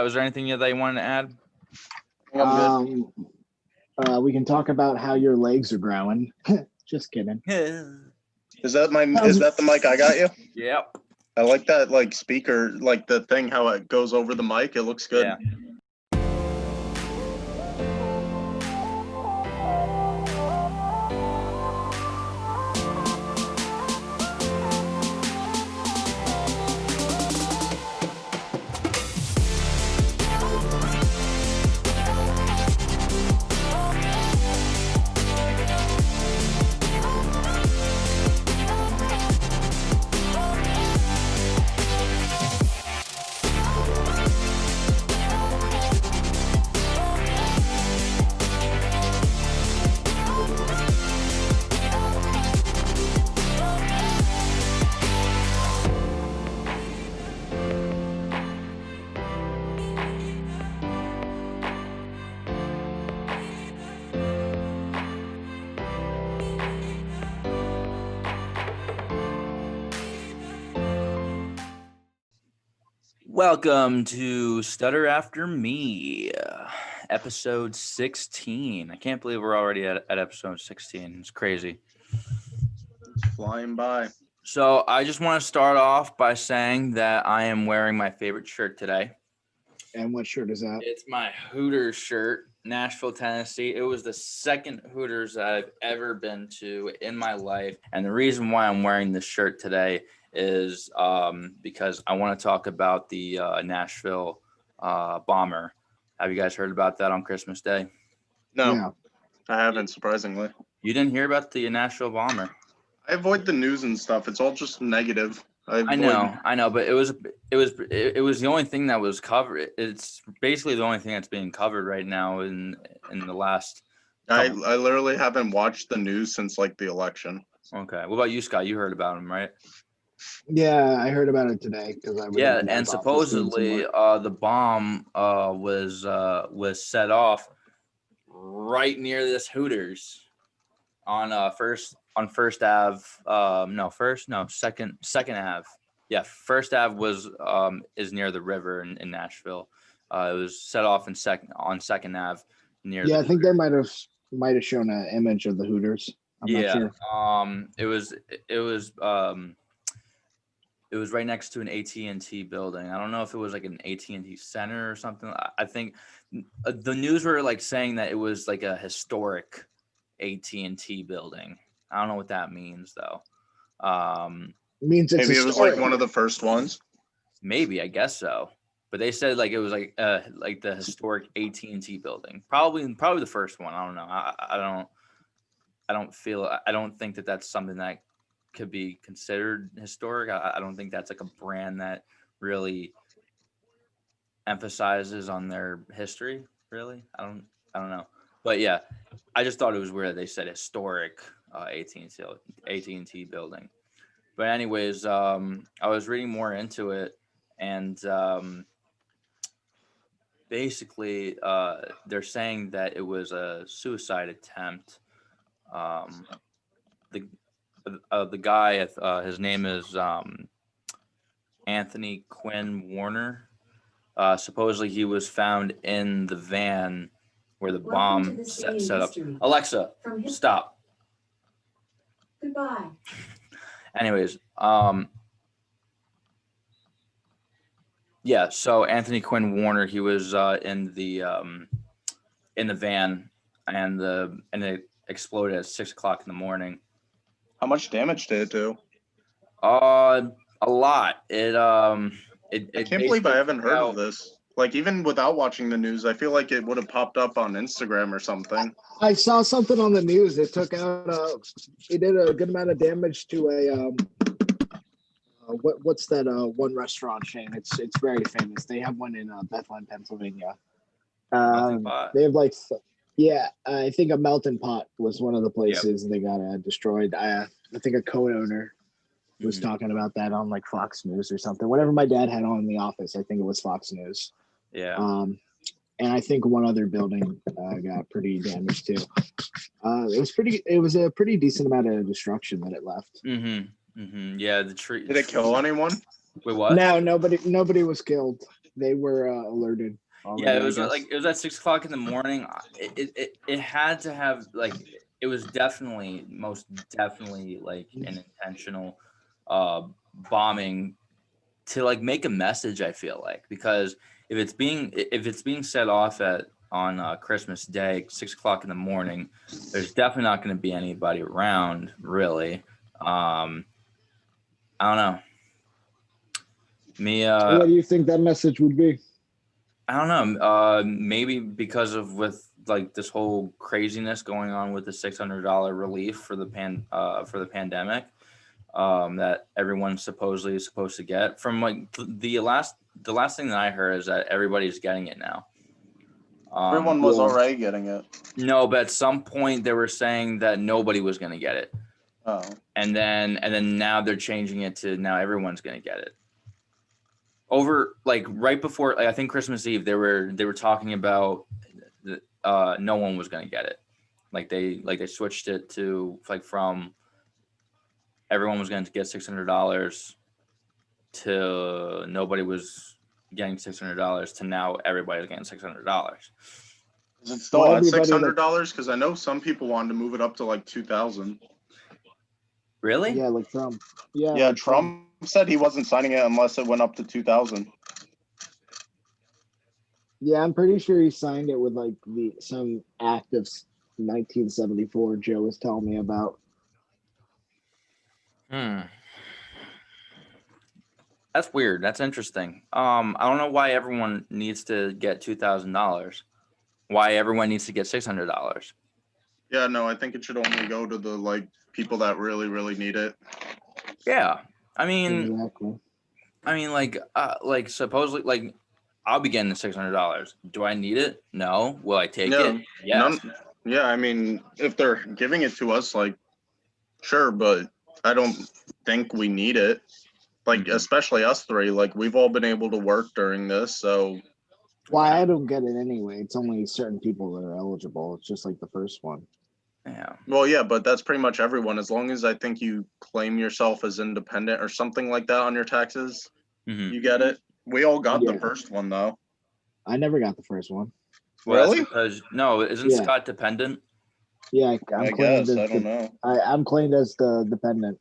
Was there anything that you wanted to add? We can talk about how your legs are growing. Just kidding. Is that the mic I got you? Yep. I like that speaker, the thing, how it goes over the mic. It looks good. Yeah. Welcome to Stutter After Me, episode 16. I can't believe we're already at episode 16. It's crazy. It's flying by. So I just want to start off by saying that I am wearing my favorite shirt today. And what shirt is that? It's my Hooters shirt, Nashville, Tennessee. It was the second Hooters that I've ever been to in my life. And the reason why I'm wearing this shirt today is because I want to talk about the Nashville bomber. Have you guys heard about that on Christmas Day? No, Yeah. I haven't, surprisingly. You didn't hear about the Nashville bomber? I avoid the news and stuff. It's all just negative. I know, but it was the only thing that was covered. It's basically the only thing that's being covered right now in the last. I literally haven't watched the news since the election. Okay, what about you, Scott? You heard about him, right? Yeah, I heard about it today because I Yeah, and supposedly the bomb was set off right near this Hooters on Second Ave. Yeah, First Ave is near the river in Nashville. It was set off on Second Ave near. Yeah, I think they might have shown an image of the Hooters. I'm not sure. It was right next to an AT&T building. I don't know if it was an AT&T center or something. I think the news were saying that it was a historic AT&T building. I don't know what that means though. It means it's maybe historic. It was one of the first ones. Maybe, I guess so. But they said it was the historic AT&T building. Probably the first one. I don't know. I don't think that that's something that could be considered historic. I don't think that's a brand that really emphasizes on their history. Really, I don't know. But yeah, I just thought it was weird that they said historic AT&T building. But anyways, I was reading more into it, and basically, they're saying that it was a suicide attempt. The guy, his name is Anthony Quinn Warner. Supposedly, he was found in the van where the bomb set up. Alexa, stop. Goodbye. Anyways, yeah. So Anthony Quinn Warner, he was in the van, and it exploded at 6 o'clock in the morning. How much damage did it do? A lot. I can't believe I haven't heard of this. Even without watching the news, I feel like it would have popped up on Instagram or something. I saw something on the news. It took out. It did a good amount of damage to a. What's that? One restaurant chain. It's very famous. They have one in Bethlehem, Pennsylvania. They have yeah, I think a Melting Pot was one of the places they got destroyed. I think a co-owner was talking about that on Fox News or something. Whatever my dad had on in the office, I think it was Fox News. Yeah. And I think one other building got pretty damaged too. It was a pretty decent amount of destruction that it left. Yeah, the tree. Did it kill anyone? Wait, what? No, nobody was killed. they were alerted. Yeah, it was like it was at 6 o'clock in the morning. It had to have like it was definitely most definitely like an intentional bombing to like make a message. I feel like because if it's being set off on Christmas Day 6 o'clock in the morning, there's definitely not going to be anybody around really. I don't know. What do you think that message would be? I don't know. Maybe because of with like this whole craziness going on with the $600 relief for the pandemic that everyone's supposedly is supposed to get. From like the last thing that I heard is that everybody's getting it now. Everyone was already getting it. No, but at some point they were saying that nobody was going to get it. Oh. And then now they're changing it to now everyone's going to get it. Over like right before like, I think Christmas Eve they were talking about no one was going to get it. Like they switched it to like from everyone was going to get $600 to nobody was getting $600 to now everybody's getting $600. Is it still at $600? Because I know some people wanted to move it up to like $2,000. Really? Yeah, like Trump. Yeah, like Trump said he wasn't signing it unless it went up to $2,000. Yeah, I'm pretty sure he signed it with like some act of 1974 Joe was telling me about. That's weird. That's interesting. I don't know why everyone needs to get $2,000. Why everyone needs to get $600. Yeah, no, I think it should only go to the like people that really, really need it. Yeah, I mean, exactly. Like supposedly, like I'll be getting the $600. Do I need it? No. Will I take it? Yes. Yeah, I mean, if they're giving it to us, like, sure, but I don't think we need it. Like, especially us three, like we've all been able to work during this, so. Why I don't get it anyway. It's only certain people that are eligible. It's just like the first one. Yeah. Well, yeah, but that's pretty much everyone. As long as I think you claim yourself as independent or something like that on your taxes, you get it. We all got the first one though. I never got the first one. Well, really? Because isn't Scott dependent? Yeah, I guess I don't know. I'm claimed as the dependent.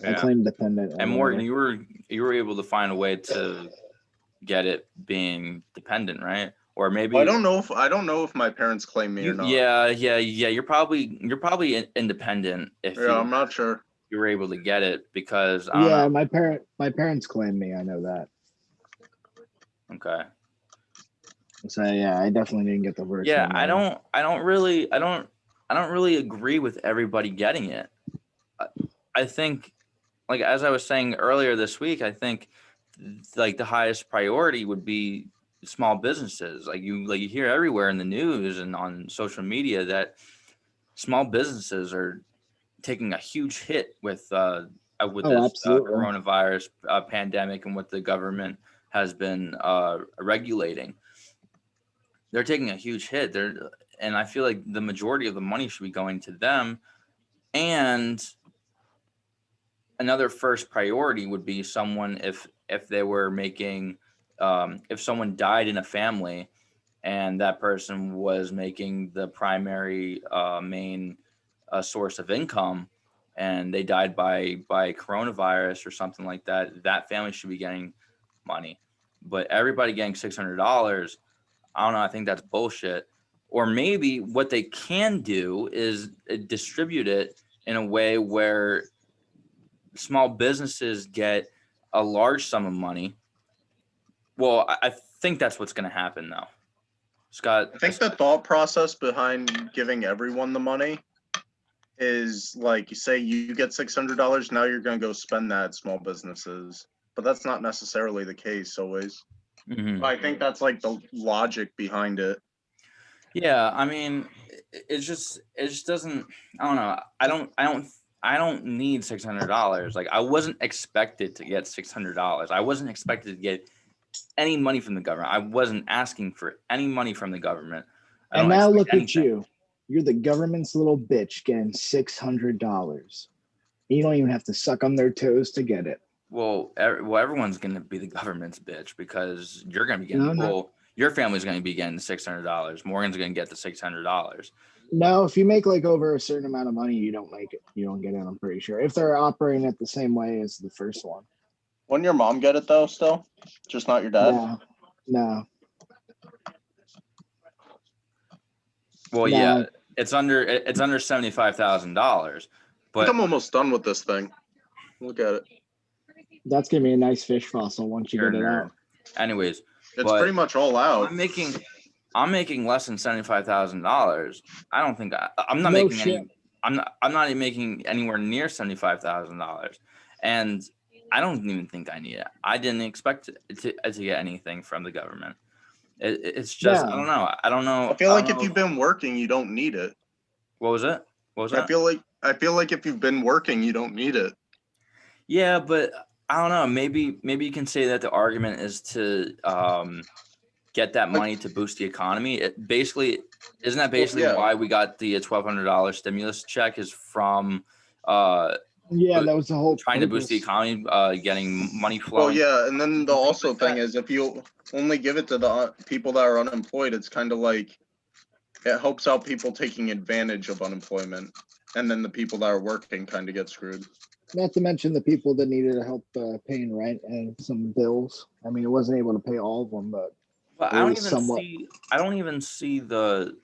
Yeah. I claim dependent. And Morgan, you were able to find a way to get it being dependent, right? Or maybe well, I don't know if my parents claim me or not. Yeah. You're probably independent if I'm not sure. You were able to get it because I don't know. My parents claim me. I know that. Okay. So yeah, I definitely didn't get the first one. I don't really agree with everybody getting it. I think, like as I was saying earlier this week, I think like the highest priority would be small businesses. Like you hear everywhere in the news and on social media that small businesses are taking a huge hit with this coronavirus pandemic and what the government has been regulating. They're taking a huge hit. And I feel like the majority of the money should be going to them. And another first priority would be someone if they were making if someone died in a family and that person was making the primary main source of income and they died by coronavirus or something like that, that family should be getting money. But everybody getting $600, I don't know, I think that's bullshit. Or maybe what they can do is distribute it in a way where small businesses get a large sum of money. Well, I think that's what's going to happen, though. Scott, I think the thought process behind giving everyone the money is like, say you get $600, now you're going to go spend that at small businesses. But that's not necessarily the case always. I think that's like the logic behind it. Yeah, I mean, it just doesn't. I don't know. I don't need $600. Like I wasn't expected to get $600. I wasn't expected to get any money from the government. I wasn't asking for any money from the government. And now look at you. You're the government's little bitch getting $600. You don't even have to suck on their toes to get it. Well, everyone's going to be the government's bitch because you're going to be getting. No. Well, your family's going to be getting the $600. Morgan's going to get the $600. No, if you make like over a certain amount of money, you don't make it. You don't get it. I'm pretty sure if they're operating it the same way as the first one. Wouldn't your mom get it though? Still, just not your dad. No. Well, yeah, it's under $75,000. But I think I'm almost done with this thing. Look at it. That's gonna be a nice fish fossil once you get it out. Anyways, it's pretty much all out. I'm making less than $75,000. I don't think I'm not making any. I'm not even making anywhere near $75,000, and I don't even think I need it. I didn't expect to get anything from the government. It's just I don't know. I feel like if you've been working, you don't need it. What was it? What was that? I feel like if you've been working, you don't need it. Yeah, but I don't know. Maybe you can say that the argument is to get that money to boost the economy. Isn't that basically why we got the $1,200 stimulus check? Is from that was the whole trying to boost the economy, getting money Well, flowing. yeah, and then the also thing is if you only give it to the people that are unemployed, it's kind of like it helps out people taking advantage of unemployment, and then the people that are working kind of get screwed. Not to mention the people that needed help paying rent and some bills. I mean, it wasn't able to pay all of them, but I don't even see the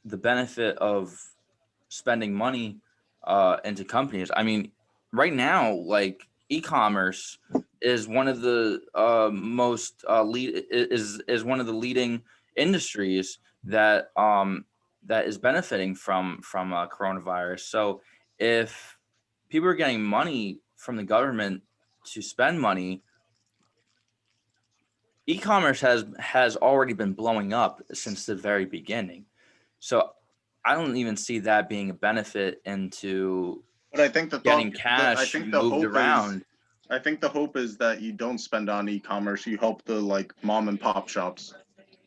benefit of spending money into companies. I mean, right now, like e-commerce is one of the most is one of the leading industries that is benefiting from coronavirus. So if people are getting money from the government to spend money, e-commerce has already been blowing up since the very beginning. So I don't even see that being a benefit into getting cash moved around. I think the hope is that you don't spend on e-commerce. You help the like mom and pop shops.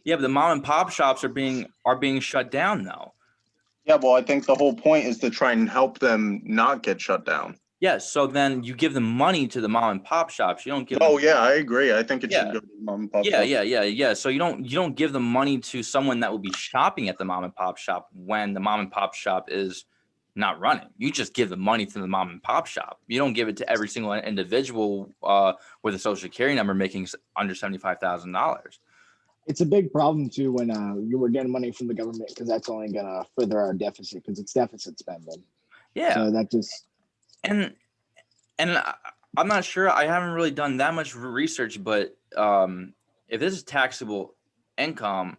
Yeah, but the mom and pop shops are being shut down though. Yeah, well, I think the whole point is to try and help them not get shut down. Yeah, so then you give them money to the mom and pop shops. You don't give. Oh yeah, I agree. I think it should go to the mom and pop shop. Yeah. So you don't give the money to someone that will be shopping at the mom and pop shop when the mom and pop shop is not running. You just give the money to the mom and pop shop. You don't give it to every single individual with a social security number making under $75,000. It's a big problem too when you were getting money from the government because that's only gonna further our deficit because it's deficit spending. Yeah. So that just and I'm not sure. I haven't really done that much research, but if this is taxable income,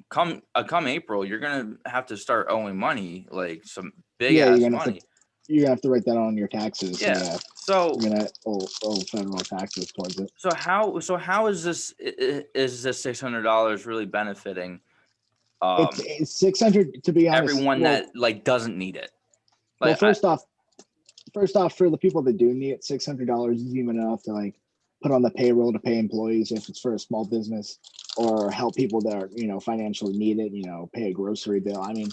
come April, you're gonna have to start owing money, like some big ass money. You're gonna have to write that on your taxes. Yeah. So you're gonna owe federal taxes towards it. So how is this $600 really benefiting? It's 600 to be honest. Everyone that like doesn't need it. Like, well, first off, for the people that do need it, $600 is even enough to like put on the payroll to pay employees if it's for a small business, or help people that are financially need it. Pay a grocery bill. I mean,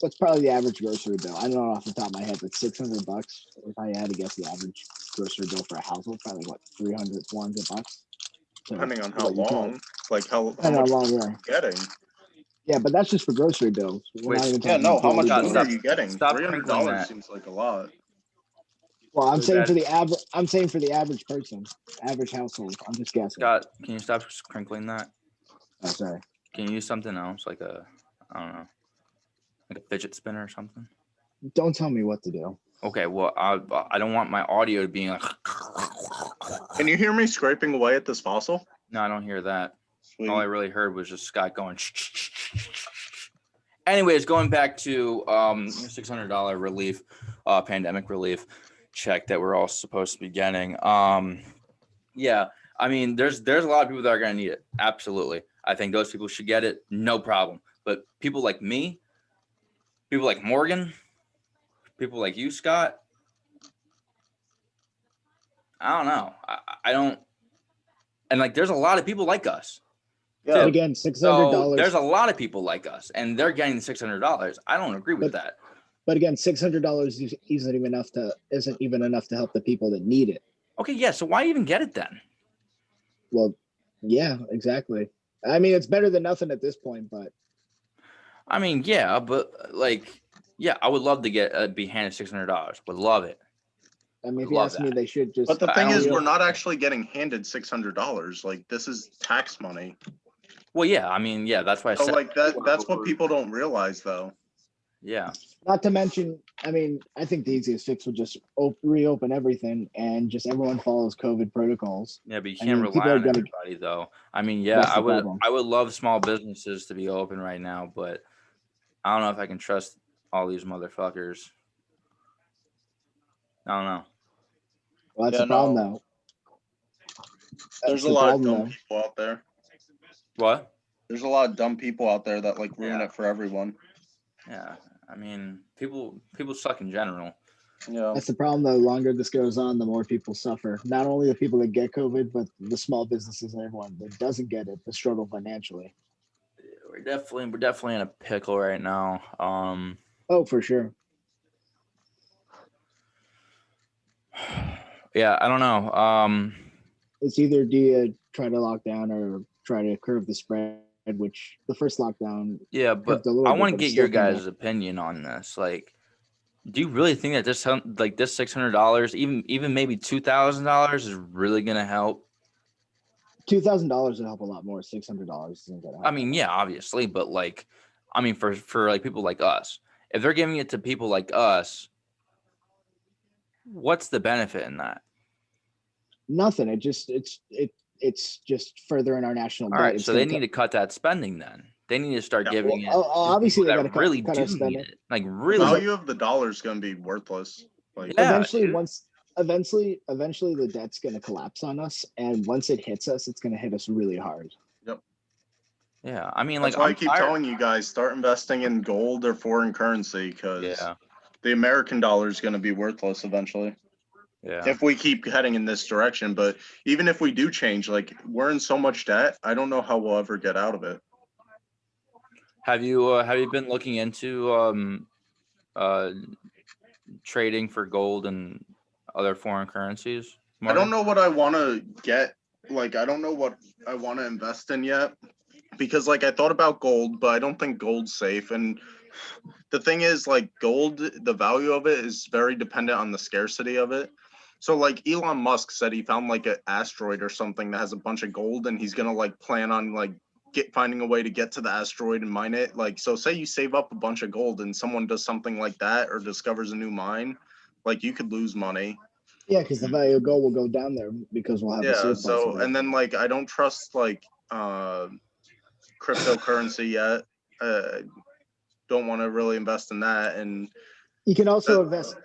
what's probably the average grocery bill? I don't know off the top of my head, but $600. If I had to guess, the average grocery bill for a household probably what $300-$400. Depending on how long, like how much long you're getting. Yeah, but that's just for grocery bills. How much food are you getting? $300 seems like a lot. Well, I'm saying for the average. I'm saying for the average person, average household. I'm just guessing. Scott, can you stop crinkling that? Oh, sorry. Can you use something else, like I don't know, like a fidget spinner or something? Don't tell me what to do. Okay, well, I don't want my audio being like. Can you hear me scraping away at this fossil? No, I don't hear that. Sweet. All I really heard was just Scott going. Anyways, going back to $600 relief, pandemic relief check that we're all supposed to be getting. Yeah, I mean, there's a lot of people that are going to need it. Absolutely. I think those people should get it. No problem. But people like me, people like Morgan, people like you, Scott, I don't know. I don't. And like, there's a lot of people like us. Yeah. Again, $600. So there's a lot of people like us, and they're getting the $600. I don't agree with that. But again, $600 isn't even enough to help the people that need it. Okay, yeah. So why even get it then? Well, yeah, exactly. I mean, it's better than nothing at this point, but I mean, yeah, but like, yeah, I would love to be handed $600. Would love it. I mean, if you ask me, they should just. But the thing is, we're not actually getting handed $600. Like, this is tax money. Well, yeah, I mean, yeah, that's why I said. Like that's what people don't realize, though. Yeah. Not to mention, I mean, I think the easiest fix would just reopen everything and just everyone follows COVID protocols. Yeah, but you can't rely on everybody, though. I mean, yeah, I would love small businesses to be open right now, but I don't know if I can trust all these motherfuckers. I don't know. Well, that's the problem, though. There's a lot of dumb people out there. What? There's a lot of dumb people out there that like ruin it for everyone. Yeah, I mean, people suck in general. Yeah, that's the problem. The longer this goes on, the more people suffer. Not only the people that get COVID, but the small businesses and everyone that doesn't get it, the struggle financially. We're definitely in a pickle right now. Oh, for sure. Yeah, I don't know. It's either do you try to lock down or try to curb the spread, which the first lockdown. Yeah, but I want to get your guys' opinion on this. Like, do you really think that this $600, even maybe $2,000 is really gonna help? $2,000 would help a lot more. $600 isn't gonna help. I mean, yeah, obviously, but like, I mean, for like people like us, if they're giving it to people like us, what's the benefit in that? Nothing. It's just furthering our national debt. All right, so they need to cut that spending then. They need to start giving it. Obviously, they got to really cut our spending. It. Like really, the value of the dollar is going to be worthless. Like eventually, eventually, the debt's going to collapse on us, and once it hits us, it's going to hit us really hard. Yep. Yeah, I mean, that's why I keep telling you guys, start investing in gold or foreign currency because the American dollar is going to be worthless eventually. Yeah. If we keep heading in this direction, but even if we do change, like we're in so much debt, I don't know how we'll ever get out of it. Have you been looking into trading for gold and other foreign currencies, Martin? I don't know what I want to get. Like, I don't know what I want to invest in yet because like I thought about gold, but I don't think gold's safe. And the thing is, like gold, the value of it is very dependent on the scarcity of it. So like Elon Musk said he found like an asteroid or something that has a bunch of gold and he's going to like plan on like finding a way to get to the asteroid and mine it. Like, so say you save up a bunch of gold and someone does something like that or discovers a new mine, like you could lose money. Yeah, because the value of gold will go down there because we'll have a surplus. So and then like I don't trust like cryptocurrency yet. Don't want to really invest in that. And you can also invest.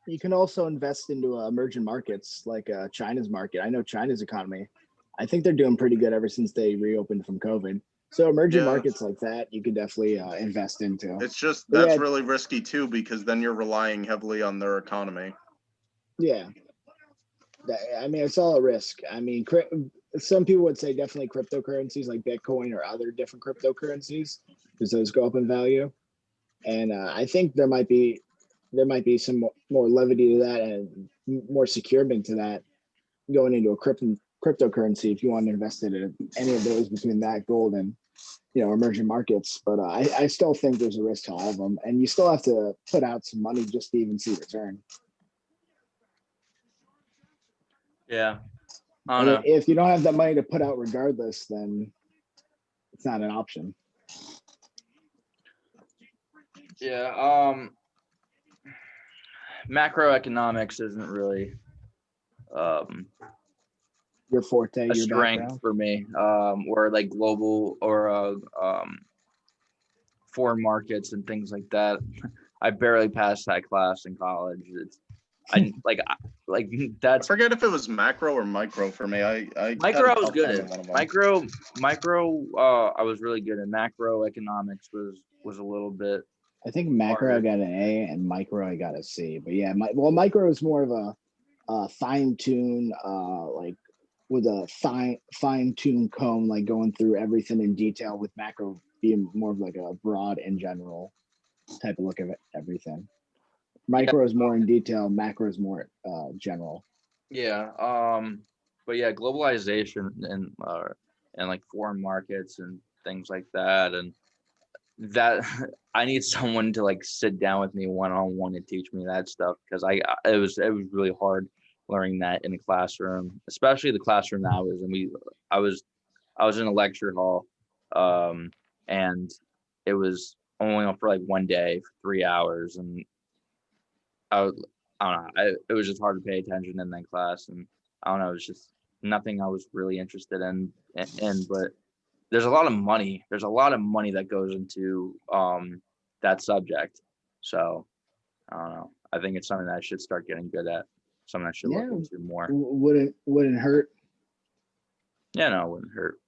You can also invest into emerging markets like China's market. I know China's economy. I think they're doing pretty good ever since they reopened from COVID. So emerging markets like that, you could definitely invest into. It's just that's really risky too because then you're relying heavily on their economy. Yeah, I mean it's all a risk. I mean, some people would say definitely cryptocurrencies like Bitcoin or other different cryptocurrencies because those go up in value. And I think there might be some more levity to that and more securement to that going into a cryptocurrency if you want to invest in any of those between that gold and emerging markets. But I still think there's a risk to all of them, and you still have to put out some money just to even see return. Yeah, I don't know. If you don't have that money to put out regardless, then it's not an option. Yeah, macroeconomics isn't really your forte, your strength for me. Or like global or foreign markets and things like that. I barely passed that class in college. I that's. I forget if it was macro or micro for me. I micro I was good at. Micro. I was really good at. Macroeconomics was a little bit. I think macro I got an A and micro I got a C. But yeah, micro is more of a fine tune, like with a fine tune comb, like going through everything in detail. With macro being more of like a broad and general type of look at everything. Micro is more in detail. Macro is more general. Yeah. But yeah, globalization and like foreign markets and things like that, and that I need someone to like sit down with me one-on-one and teach me that stuff, because it was really hard learning that in the classroom, especially the classroom that I was in a lecture hall, and it was only on for like one day for 3 hours, and I don't know, it was just hard to pay attention in that class, and I don't know, it was just nothing I was really interested in, but there's a lot of money. There's a lot of money that goes into that subject. So I don't know. I think it's something that I should start getting good at. Something I should look into more. Wouldn't hurt. Yeah, no, it wouldn't hurt.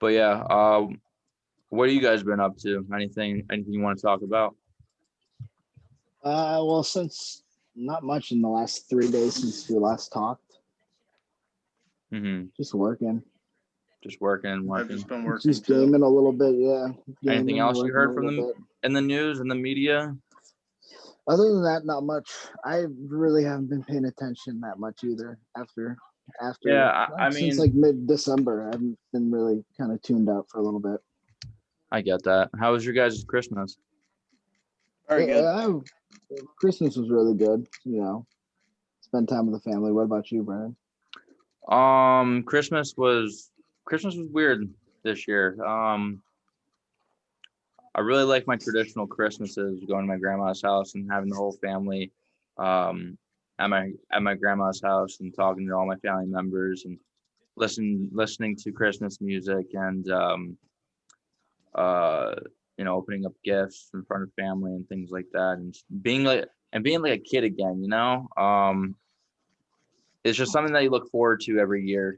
But yeah, what have you guys been up to? Anything you want to talk about? Well, since not much in the last 3 days since we last talked. Mm-hmm. Just working. I've just been working. Just gaming a little bit, yeah. Anything else you heard from them in the news and the media? Other than that, not much. I really haven't been paying attention that much either. After Yeah, I mean, since like mid-December, I've been really kind of tuned out for a little bit. I get that. How was your guys' Christmas? Very good. Christmas was really good. You know, spend time with the family. What about you, Brian? Christmas was weird this year. I really like my traditional Christmases, going to my grandma's house and having the whole family at my grandma's house and talking to all my family members and listening to Christmas music and opening up gifts in front of family and things like that, and being like a kid again, it's just something that you look forward to every year.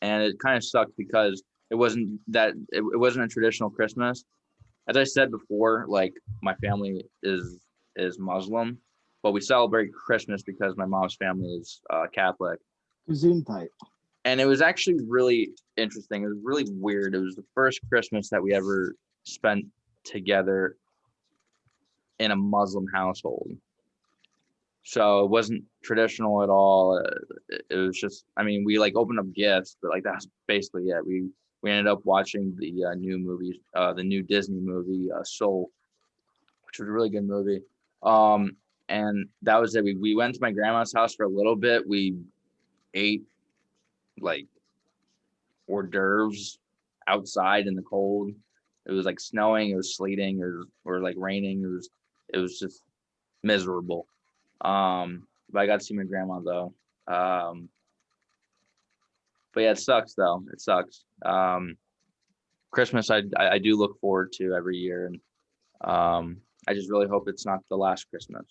And it kind of sucked because it wasn't a traditional Christmas. As I said before, like, my family is Muslim, but we celebrate Christmas because my mom's family is Catholic. Zoom type. And it was actually really interesting. It was really weird. It was the first Christmas that we ever spent together in a Muslim household. So it wasn't traditional at all. It was just, I mean, we like opened up gifts, but like that's basically it. We ended up watching the new movie, the new Disney movie, Soul, which was a really good movie. And that was it. We went to my grandma's house for a little bit. We ate like hors d'oeuvres outside in the cold. It was like snowing, it was sleeting, or like raining. It was just miserable. But I got to see my grandma though. But yeah, it sucks though. It sucks. Christmas I do look forward to every year, and I just really hope it's not the last Christmas.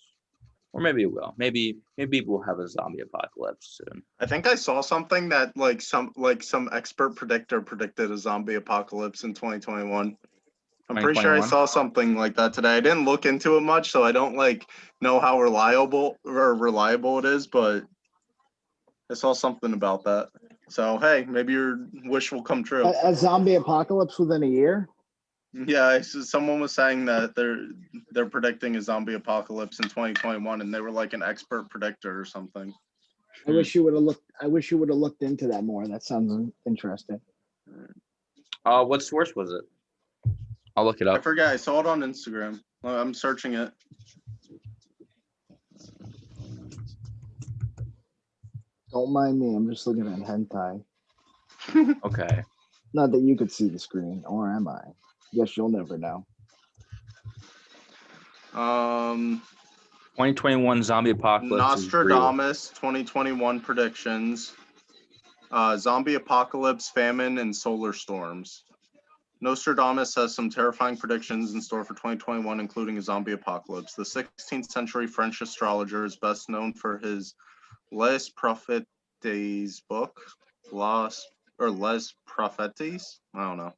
Or maybe it will. Maybe we'll have a zombie apocalypse soon. I think I saw something that some expert predictor predicted a zombie apocalypse in 2021. I'm pretty sure I saw something like that today. I didn't look into it much, so I don't know how reliable it is, but I saw something about that. So hey, maybe your wish will come true. A zombie apocalypse within a year? Yeah, someone was saying that they're predicting a zombie apocalypse in 2021, and they were like an expert predictor or something. I wish you would have looked into that more. That sounds interesting. What source was it? I'll look it up. I forget. I saw it on Instagram. I'm searching it. Don't mind me. I'm just looking at hentai. Okay. Not that you could see the screen, or am I? Guess you'll never know. 2021 zombie apocalypse. Nostradamus 2021 predictions. Zombie apocalypse, famine, and solar storms. Nostradamus has some terrifying predictions in store for 2021, including a zombie apocalypse. The 16th century French astrologer is best known for his Les Prophéties book, Les Prophéties, I don't know,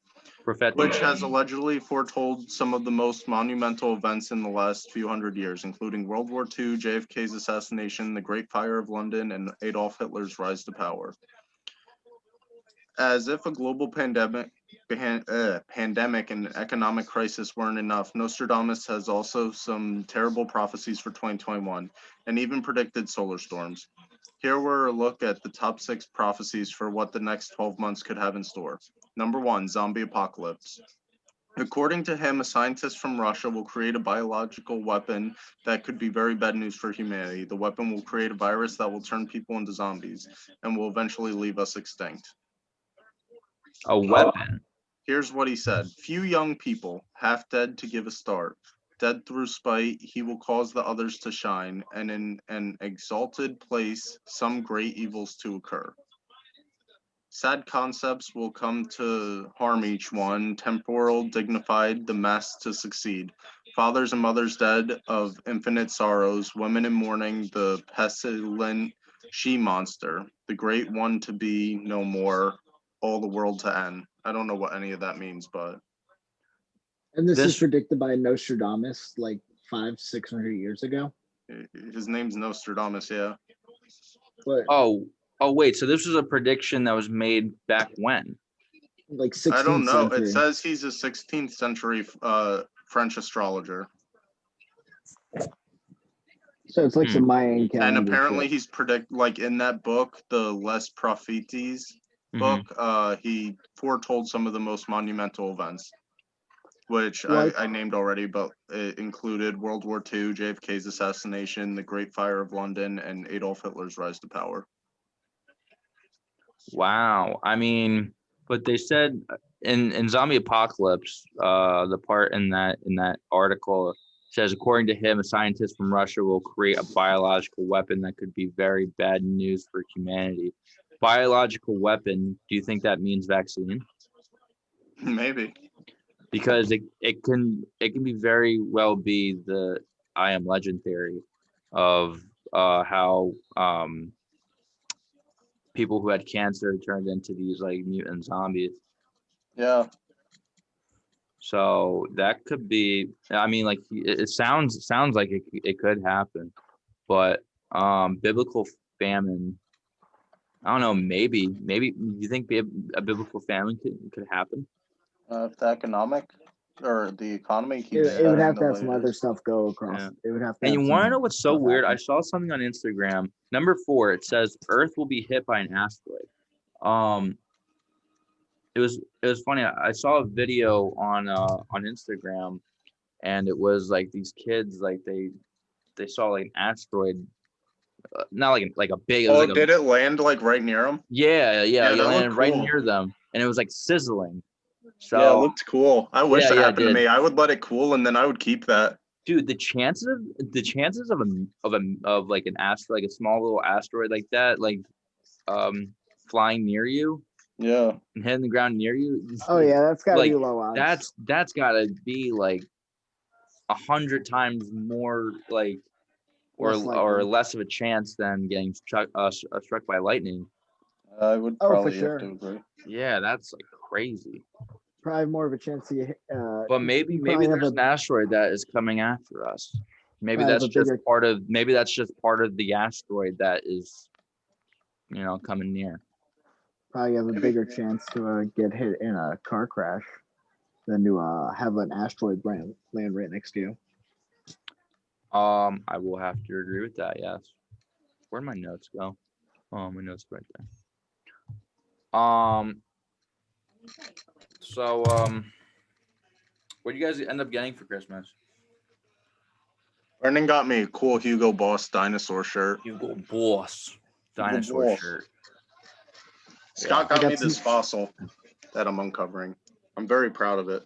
which has allegedly foretold some of the most monumental events in the last few hundred years, including World War II, JFK's assassination, the Great Fire of London, and Adolf Hitler's rise to power. As if a global pandemic and economic crisis weren't enough, Nostradamus has also some terrible prophecies for 2021 and even predicted solar storms. Here we're a look at the top 6 prophecies for what the next 12 months could have in store. Number 1, zombie apocalypse. According to him, a scientist from Russia will create a biological weapon that could be very bad news for humanity. The weapon will create a virus that will turn people into zombies and will eventually leave us extinct. A weapon. Here's what he said. Few young people, half dead to give a start. Dead through spite, he will cause the others to shine, and in an exalted place, some great evils to occur. Sad concepts will come to harm each one, temporal, dignified, the mass to succeed. Fathers and mothers dead of infinite sorrows, women in mourning, the pestilent she-monster, the great one to be no more, all the world to end. I don't know what any of that means, but And this is predicted by Nostradamus like 500-600 years ago. his name's Nostradamus, yeah. But wait, so this was a prediction that was made back when? Like 16th I don't know. century. It says he's a 16th century French astrologer. So it's like some Mayan calendar. And apparently he's like in that book, the Les Prophéties book, he foretold some of the most monumental events, which I named already, but it included World War II, JFK's assassination, the Great Fire of London, and Adolf Hitler's rise to power. Wow. I mean, but they said in Zombie Apocalypse, the part in that article says, according to him, a scientist from Russia will create a biological weapon that could be very bad news for humanity. Biological weapon, do you think that means vaccine? Maybe. Because it can be very well be the I Am Legend theory of how people who had cancer turned into these like mutant zombies. Yeah. So that could be. I mean, like it sounds like it could happen, but biblical famine. I don't know. Maybe. You think a biblical famine could happen? If the economic or the economy keeps it would have to have some other stuff go across. Yeah. It would have to. And have you want to know what's so weird? I saw something on Instagram. Number 4, it says Earth will be hit by an asteroid. It was funny. I saw a video on Instagram, and it was like these kids, like they saw like an asteroid, not like a big. Oh, like did it land like right near them? Yeah, it landed cool. right near them, and it was like sizzling. So yeah, it looked cool. I wish it happened to me. I would let it cool, and then I would keep that. Dude, the chances of like an asteroid, like a small little asteroid like that, like flying near you. Yeah. And hitting the ground near you. Oh yeah, that's gotta be low odds. That's gotta be like 100 times more like or less of a chance than getting struck by lightning. I would probably have to agree. Yeah, that's like crazy. Probably more of a chance to get. But maybe there's an asteroid that is coming after us. Maybe that's just part of the asteroid that is, coming near. Probably have a bigger chance to get hit in a car crash than to have an asteroid land right next to you. I will have to agree with that. Yes. Where'd my notes go? Oh, my notes right there. So, what do you guys end up getting for Christmas? Brendan got me a cool Hugo Boss dinosaur shirt. Hugo Boss dinosaur shirt. Scott got me this fossil that I'm uncovering. I'm very proud of it.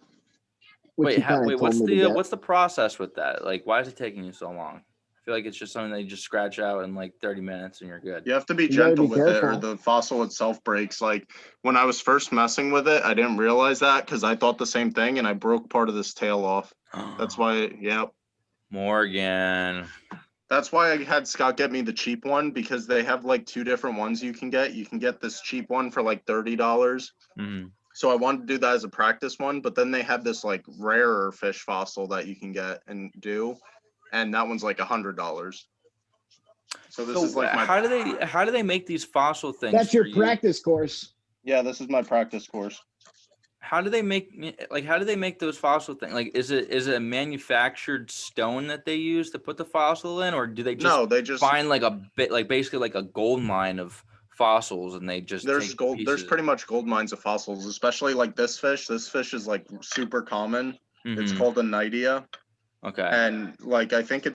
Wait, what's the process with that? Like, why is it taking you so long? I feel like it's just something that you just scratch out in like 30 minutes and you're good. You have to be gentle with it, or the fossil itself breaks. Like when I was first messing with it, I didn't realize that because I thought the same thing, and I broke part of this tail off. That's why, Morgan. That's why I had Scott get me the cheap one, because they have like 2 different ones you can get. You can get this cheap one for like $30. Mm-hmm. So I wanted to do that as a practice one, but then they have this like rarer fish fossil that you can get and do, and that one's like $100. So this is like how do they make these fossil things? That's your practice course. Yeah, this is my practice course. How do they make those fossil things? Like, is it a manufactured stone that they use to put the fossil in, or do they just find like a bit, like basically like a gold mine of fossils, and they just there's take gold. pieces? There's pretty much gold mines of fossils, especially like this fish. This fish is like super common. It's called a nidia. Okay. And like I think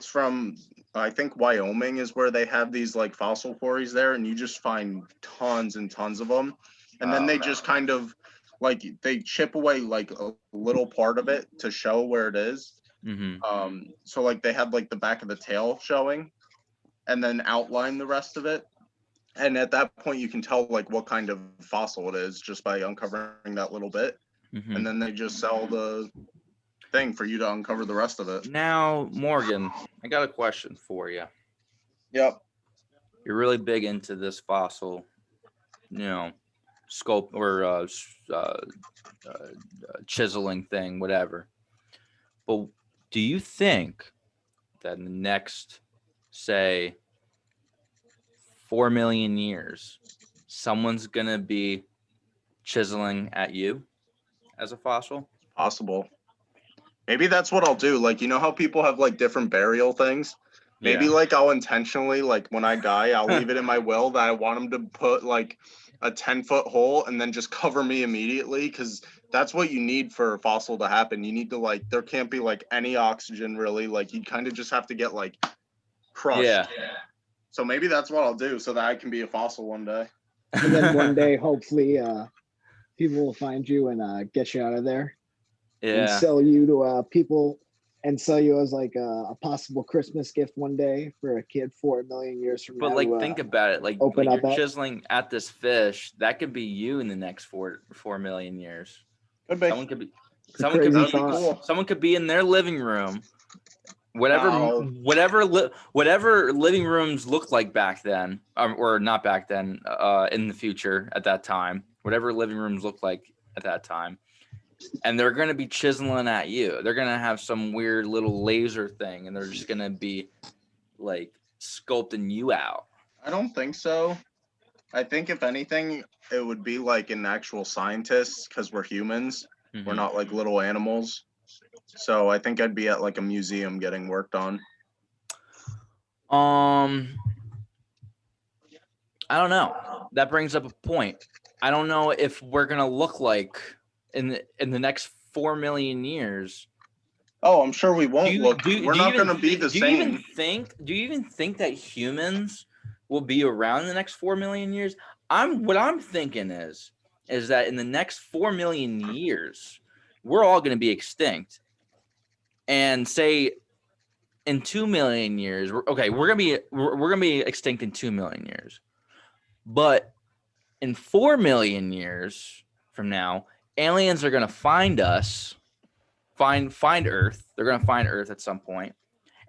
Wyoming is where they have these like fossil quarries there, and you just find tons and tons of them. And then they just kind of like they chip away like a little part of it to show where it is. So like they have like the back of the tail showing, and then outline the rest of it. And at that point, you can tell like what kind of fossil it is just by uncovering that little bit. And then they just sell the thing for you to uncover the rest of it. Now, Morgan, I got a question for you. Yep. You're really big into this fossil, sculpt or chiseling thing, whatever. But do you think that in the next, say, 4 million years, someone's gonna be chiseling at you as a fossil? Possible. Maybe that's what I'll do. Like, you know how people have like different burial things? Maybe like I'll intentionally, like when I die, I'll leave it in my will that I want them to put like a 10-foot hole and then just cover me immediately, because that's what you need for a fossil to happen. You need to like, there can't be like any oxygen really. Like you kind of just have to get like crushed. Yeah. So maybe that's what I'll do so that I can be a fossil one day. And then one day, hopefully, people will find you and get you out of there. And sell you to people, and sell you as like a possible Christmas gift one day for a kid 4 million years from now. But like, think about it. Like you're chiseling at this fish. That could be you in the next 4 million years. Could be. Someone could be in their living room. Whatever living rooms looked like back then, or not back then, in the future at that time. Whatever living rooms looked like at that time. And they're going to be chiseling at you. They're going to have some weird little laser thing, and they're just going to be like sculpting you out. I don't think so. I think if anything, it would be like an actual scientist, because we're humans. We're not like little animals. So I think I'd be at like a museum getting worked on. I don't know. That brings up a point. I don't know if we're going to look like in the next 4 million years. Oh, I'm sure we won't look. We're not going to be the same. Do you even think that humans will be around in the next 4 million years? What I'm thinking is that in the next 4 million years, we're all going to be extinct. And say in 2 million years, we're going to be extinct in 2 million years. But in 4 million years from now, aliens are going to find us, find Earth. They're going to find Earth at some point,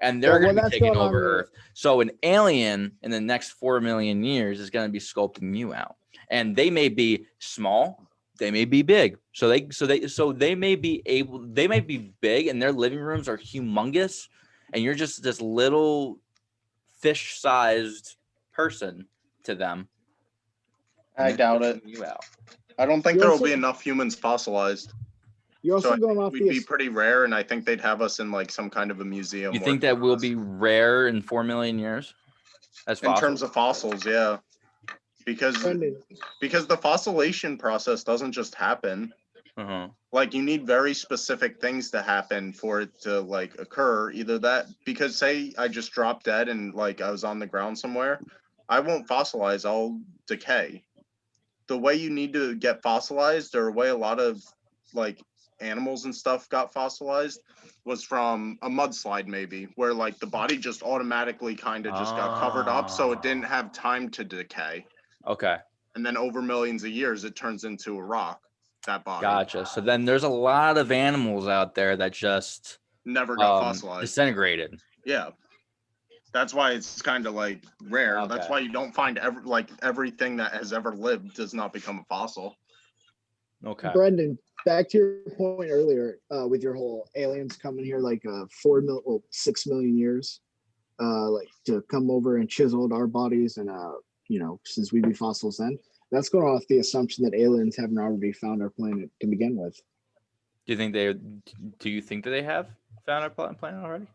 and they're going to be taking over Earth. So an alien in the next 4 million years is going to be sculpting you out, and they may be small, they may be big. So they may be big, and their living rooms are humongous, and you're just this little fish-sized person to them. I doubt it. You out. I don't think there will be enough humans fossilized. You're also going off we'd be pretty rare, and I think they'd have us in like some kind of a museum. You think that we'll be rare in 4 million years? In terms of fossils, yeah. Because the fossilization process doesn't just happen. Like you need very specific things to happen for it to like occur. Either that, because say I just dropped dead and like I was on the ground somewhere, I won't fossilize, I'll decay. The way you need to get fossilized, or the way a lot of like animals and stuff got fossilized, was from a mudslide, maybe, where like the body just automatically kind of just got covered up, so it didn't have time to decay. Okay. And then over millions of years, it turns into a rock, that body. Gotcha. So then there's a lot of animals out there that just never got fossilized. Disintegrated. Yeah. That's why it's kind of like rare. Okay. That's why you don't find everything that has ever lived does not become a fossil. Okay. Brendan, back to your point earlier with your whole aliens coming here like 6 million years, like to come over and chisel our bodies, and since we'd be fossils then, That's going off the assumption that aliens haven't already found our planet to begin with. Do you think that they have found our planet already?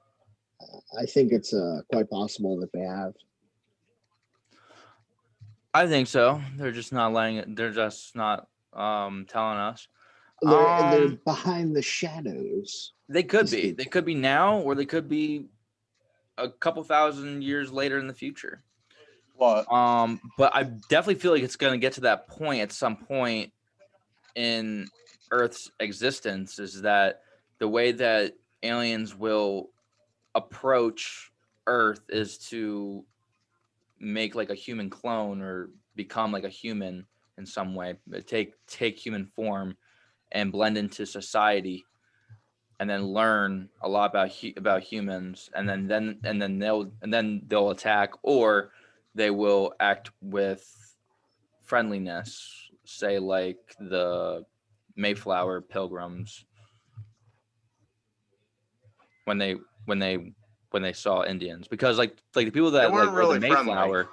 I think it's quite possible that they have. I think so. They're just not letting it. They're just not telling us. They're behind the shadows. They could be. They could be now, or they could be a couple thousand years later in the future. What? But I definitely feel like it's going to get to that point at some point in Earth's existence, is that the way that aliens will approach Earth is to make like a human clone or become like a human in some way, take human form and blend into society, and then learn a lot about humans, and then they'll attack, or they will act with friendliness, say like the Mayflower Pilgrims when they saw Indians, because like the people that like were the Mayflower,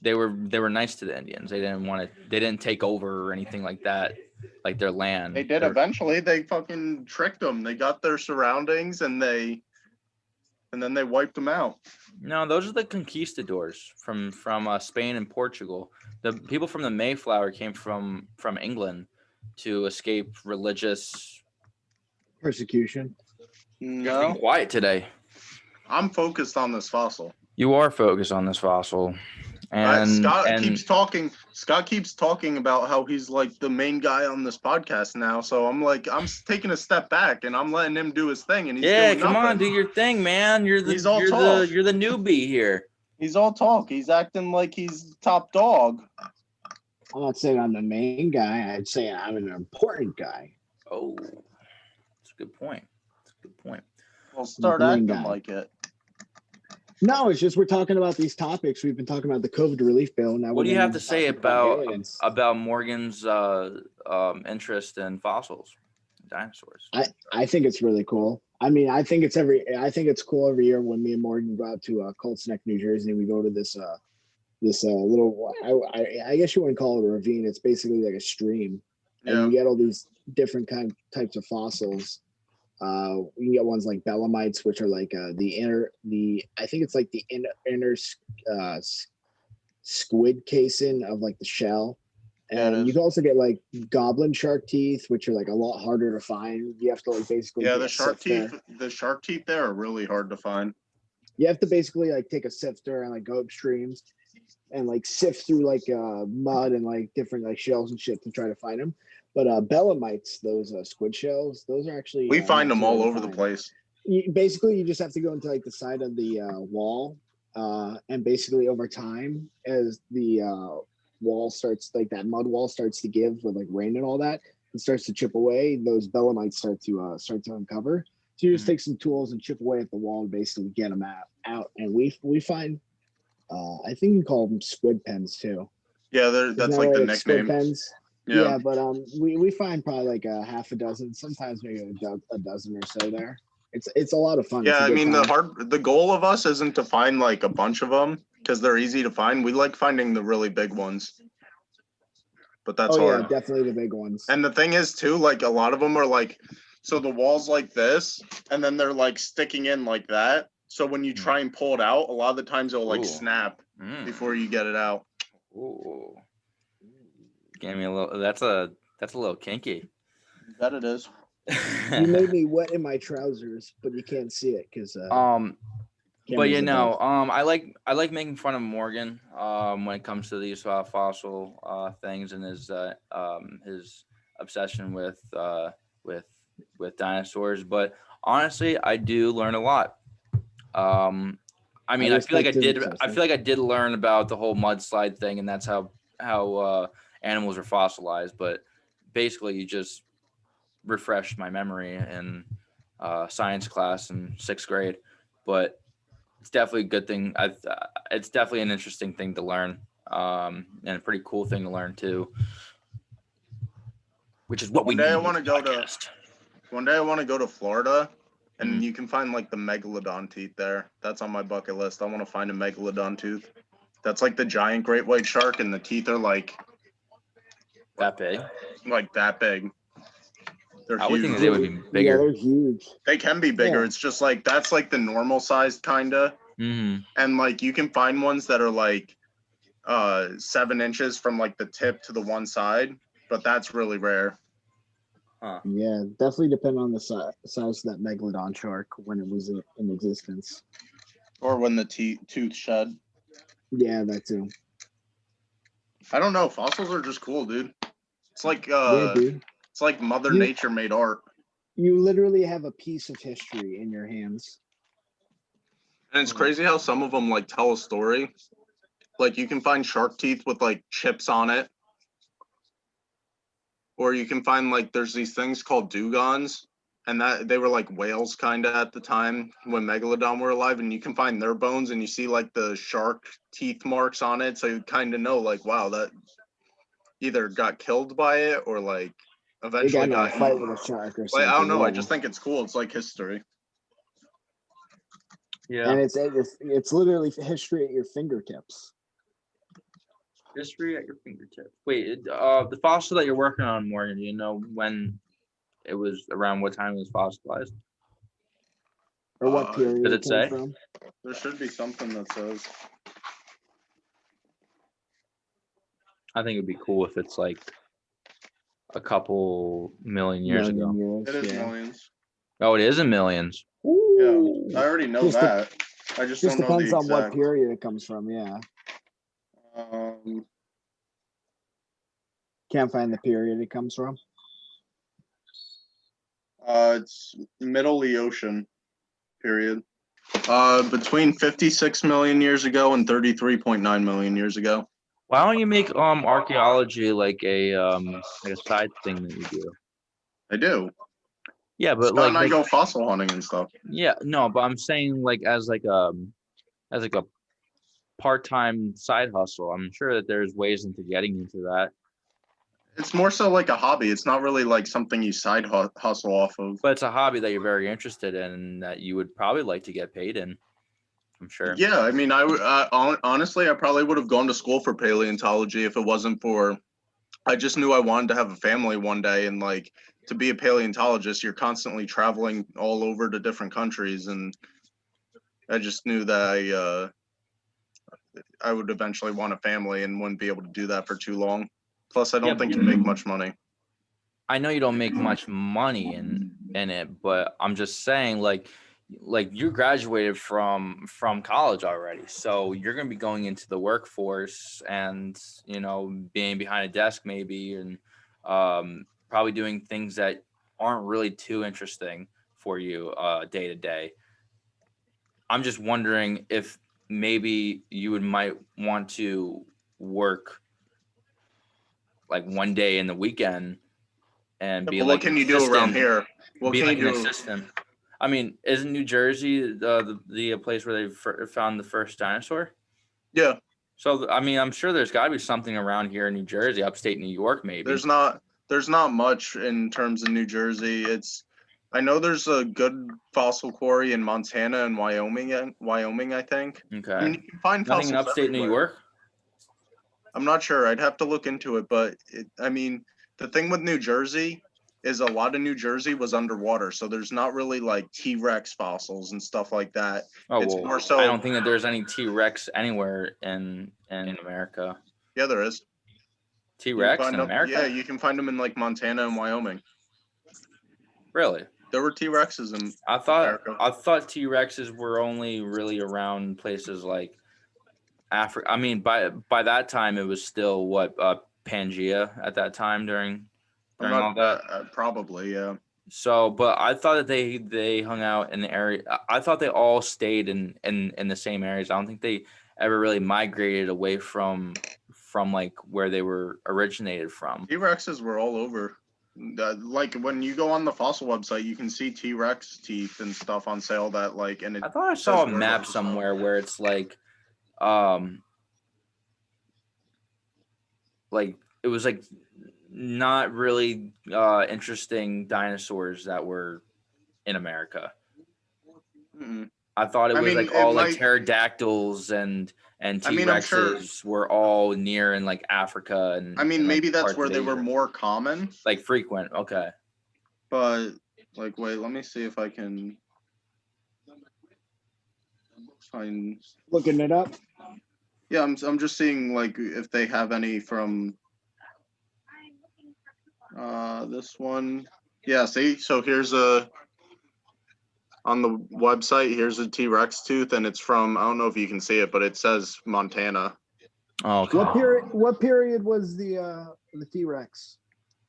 they were nice to the Indians. They didn't take over or anything like that, like their land. They did eventually. They fucking tricked them. They got their surroundings and then they wiped them out. No, those are the conquistadors from Spain and Portugal. The people from the Mayflower came from England to escape religious persecution. No. You're being quiet today. I'm focused on this fossil. You are focused on this fossil. And Scott keeps talking about how he's like the main guy on this podcast now. So I'm taking a step back and I'm letting him do his thing. And he's doing come nothing. on, do your thing, man. You're the newbie here. He's all talk. He's acting like he's top dog. I'm not saying I'm the main guy. I'd say I'm an important guy. Oh, that's a good point. Well, start acting like it. No, it's just we're talking about these topics. We've been talking about the COVID relief bill. Now, what do you have to say about Morgan's interest in fossils, dinosaurs? I think it's really cool. I mean, I think it's cool every year when me and Morgan go out to Colts Neck, New Jersey, and we go to this little, I guess you wouldn't call it a ravine. It's basically like a stream, and you get all these different types of fossils. You can get ones like Belemnites, which are like I think it's like the inner squid casing of like the shell. And you can also get like goblin shark teeth, which are like a lot harder to find. You have to like basically the shark teeth there are really hard to find. You have to basically like take a sifter and like go upstreams and like sift through like mud and like different like shells and shit to try to find them. But Belemnites, those squid shells, those are actually we find them all over the place. You just have to go into like the side of the wall, and basically over time, as the wall starts, like that mud wall starts to give with like rain and all that, it starts to chip away. Those Belemnites start to uncover. So you just take some tools and chip away at the wall and basically get them out. And we find, I think you call them squid pens too. Yeah, that's like the nickname. Squid pens. Yeah, but we find probably like a half a dozen, sometimes maybe a dozen or so there. It's a lot of fun. Yeah, I mean the goal of us isn't to find like a bunch of them because they're easy to find. We like finding the really big ones, but that's hard. Yeah, definitely the big ones. And the thing is too, like a lot of them are like, so the wall's like this, and then they're like sticking in like that. So when you try and pull it out, a lot of the times it'll like snap before you get it out. Ooh. Gave me a little. That's a little kinky. That it is. You made me wet in my trousers, but you can't see it because. But I like making fun of Morgan when it comes to these fossil things and his obsession with dinosaurs. But honestly, I do learn a lot. I mean, I feel like I did learn about the whole mudslide thing, and that's how animals are fossilized. But basically, you just refreshed my memory in science class in 6th grade. But it's definitely a good thing. It's definitely an interesting thing to learn, and a pretty cool thing to learn too. Which is what One day I want to go to Florida, and you can find like the megalodon teeth there. That's on my bucket list. I want to find a megalodon tooth. That's like the giant great white shark, and the teeth are like that big. Like that big. They're I would huge. think they would be Yeah, bigger. they're huge. They can be bigger. Yeah. It's just like that's like the normal sized kinda. Mm-hmm. And like you can find ones that are like 7 inches from like the tip to the one side, but that's really rare. Huh. Yeah, definitely depend on the size of that megalodon shark when it was in existence. Or when the tooth shed. Yeah, that too. I don't know. Fossils are just cool, dude. It's like Yeah, dude. it's like Mother You- Nature made art. You literally have a piece of history in your hands. And it's crazy how some of them like tell a story. Like you can find shark teeth with like chips on it. Or you can find like there's these things called dugongs, and that they were like whales kind of at the time when megalodon were alive, and you can find their bones and you see like the shark teeth marks on it, so you kind of know like wow, that either got killed by it or like They eventually got in a got fight eaten. with a shark or Like something. I don't know, I yeah. just think it's cool. It's like history. Yeah. And it's literally history at your fingertips. History at your fingertips. Wait, the fossil that you're working on, Morgan, do you know when it was around what time it was fossilized? Or what period Does it it came say? from. There should be something that says. I think it'd be cool if it's like a couple million years ago. Years, It is yeah. millions. Oh, it is in millions. Yeah, I already know Just that. I just Just don't know the depends on what exact. period it comes from, yeah. Can't find the period it comes from. It's middle Eocene period. Between 56 million years ago and 33.9 million years ago. Why don't you make archaeology like a side thing that you do? I do. Yeah, but Scott and I like go fossil hunting and stuff. yeah, no, but I'm saying like as like a part-time side hustle. I'm sure that there's ways into getting into that. It's more so like a hobby. It's not really like something you side hustle off of. But it's a hobby that you're very interested in and that you would probably like to get paid in. I'm sure. Yeah, I mean, honestly, I probably would have gone to school for paleontology if it wasn't for. I just knew I wanted to have a family one day, and like to be a paleontologist, you're constantly traveling all over to different countries, and I just knew that I would eventually want a family and wouldn't be able to do that for too long. Plus, I don't think you make much money. I know you don't make much money in it, but I'm just saying like you graduated from college already, so you're going to be going into the workforce and being behind a desk maybe and probably doing things that aren't really too interesting for you day to day. I'm just wondering if maybe you might want to work like one day in the weekend and be But like what can you do around here? What be can like you an do? assistant. I mean, isn't New Jersey the place where they found the first dinosaur? Yeah, So I mean, I'm sure there's got to be something around here in New Jersey, upstate New York, maybe. there's not much in terms of New Jersey. I know there's a good fossil quarry in Montana and Wyoming, I think. Okay. I mean, you can find Nothing fossils in upstate everywhere. New York. I'm not sure. I'd have to look into it, but I mean, the thing with New Jersey is a lot of New Jersey was underwater, so there's not really like T-Rex fossils and stuff like that. Oh It's well, more so. I don't think that there's any T-Rex anywhere in America. Yeah, there is. T-Rex in America? Yeah, you can find them in like Montana and Wyoming. Really? There were T-Rexes in America. I thought T-Rexes were only really around places like Africa. I mean, by that time, it was still what Pangea at that time during all that. Probably, yeah. So, but I thought that they hung out in the area. I thought they all stayed in the same areas. I don't think they ever really migrated away from like where they were originated from. T-Rexes were all over. Like when you go on the fossil website, you can see T-Rex teeth and stuff on sale that like. And I thought I saw a map somewhere where it's like it was like not really interesting dinosaurs that were in America. Mm-mm. I thought it was like all like pterodactyls and T-Rexes were all near in like Africa and. I mean, and, like, maybe that's where they were more common. Like frequent. Okay. But like, wait, let me see if I can find. Looking it up. Yeah, I'm just seeing like if they have any from this one. Yeah, see, so here's on the website, here's a T-Rex tooth, and it's from, I don't know if you can see it, but it says Montana. Oh, okay. What period was the T-Rex?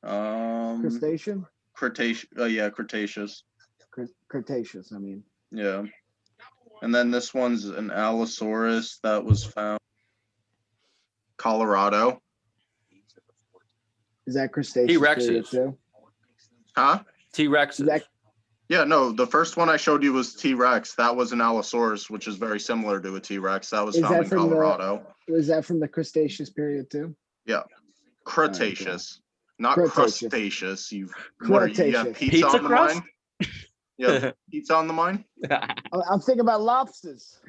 Crustacean. Cretaceous. Yeah, Cretaceous. Cretaceous. I mean. Yeah. And then this one's an Allosaurus that was found Colorado. Is that Cretaceous period too? Huh? T-Rexes. Yeah, no, the first one I showed you was T-Rex. That was an Allosaurus, which is very similar to a T-Rex. That was found in Colorado. Was that from the Cretaceous period too? Yeah. Cretaceous. Not crustaceous. You have pizza on the mind? Yeah, pizza on the mind? I'm thinking about lobsters.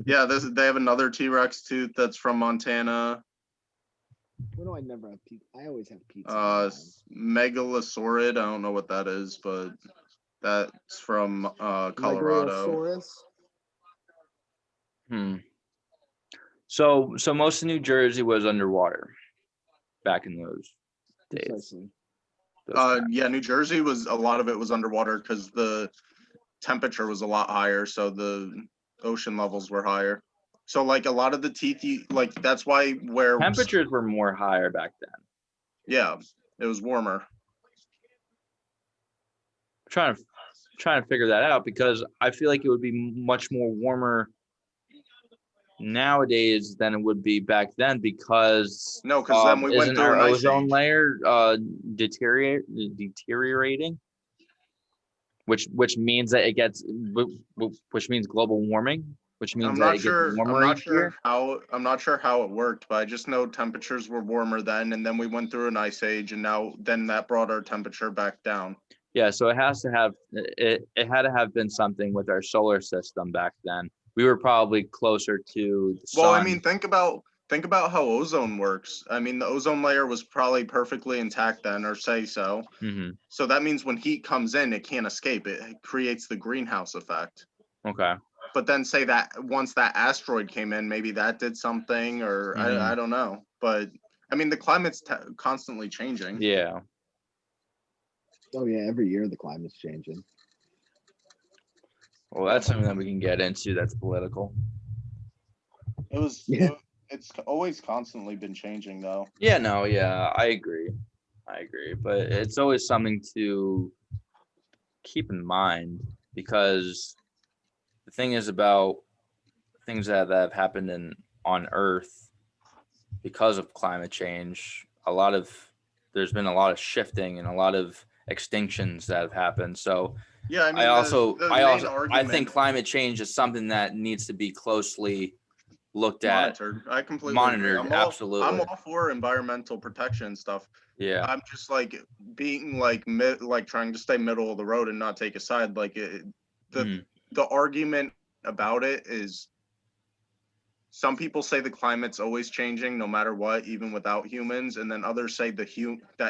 Yeah, they have another T-Rex tooth that's from Montana. What do I never have pizza? I always have pizza. Megalosaurid. I don't know what that is, but that's from Colorado. So most of New Jersey was underwater back in those days. Yeah, New Jersey was, a lot of it was underwater because the temperature was a lot higher, so the ocean levels were higher. So like a lot of the teeth, like that's why where temperatures were more higher back then. Yeah, it was warmer. Trying to figure that out because I feel like it would be much more warmer nowadays than it would be back then because then we went through our ozone layer deteriorating, which means that it gets, which means global warming. Which means I'm not sure how it worked, but I just know temperatures were warmer then, and then we went through an ice age, and then that brought our temperature back down. Yeah, so it had to have been something with our solar system back then. We were probably closer to the sun. Well, I mean, think about how ozone works. I mean, the ozone layer was probably perfectly intact then, or say so. Mm-hmm. So that means when heat comes in, it can't escape. It creates the greenhouse effect. Okay. But then say that once that asteroid came in, maybe that did something, or I don't know. But I mean, the climate's constantly changing. Yeah. Oh yeah, every year the climate's changing. Well, that's something that we can get into. That's political. It's always constantly been changing, though. Yeah. No. Yeah, I agree. But it's always something to keep in mind because the thing is about things that have happened on Earth because of climate change. There's been a lot of shifting and a lot of extinctions that have happened. So yeah, I mean, I think climate change is something that needs to be closely looked monitored. at. I completely monitored. Absolutely. I'm all for environmental protection stuff. Yeah. I'm just like being like trying to stay middle of the road and not take a side. Like the argument about it is, some people say the climate's always changing no matter what, even without humans, and then others say that